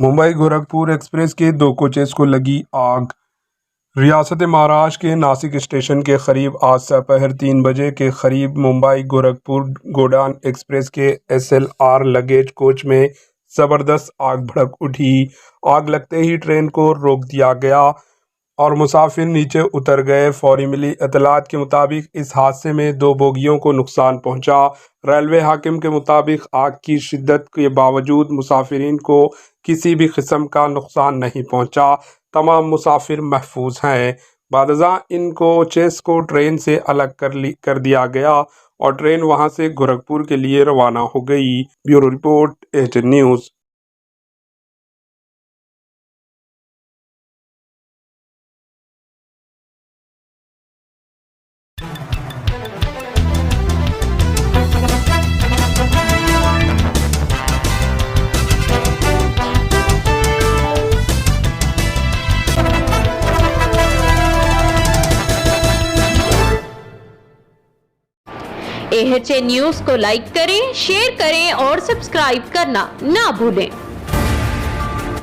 Mumbai Gorakhpur express के 2 coaches को लगी आग। रियासत महाराष्ट्र के नासिक स्टेशन के करीब आज दोपहर 3 बजे के करीब मुंबई गोरखपुर गोंडवाना एक्सप्रेस के SLR लगेज कोच में ज़बरदस्त आग भड़क उठी। आग लगते ही ट्रेन को रोक दिया गया और मुसाफिर नीचे उतर गए। फौरी मिली इत्तलात के मुताबिक इस हादसे में 2 बोगियों को नुकसान पहुंचा। रेलवे हाकिम के मुताबिक आग की शिद्दत के बावजूद मुसाफिरीन को किसी भी किस्म का नुकसान नहीं पहुंचा। तमाम मुसाफिर महफूज हैं। बादशाह इन कोचेस को ट्रेन से अलग कर दिया गया और ट्रेन वहां से गोरखपुर के लिए रवाना हो गई। Bureau report, ATN news. ATN news को लाइक करें, शेयर करें और सब्सक्राइब करना ना भूलें।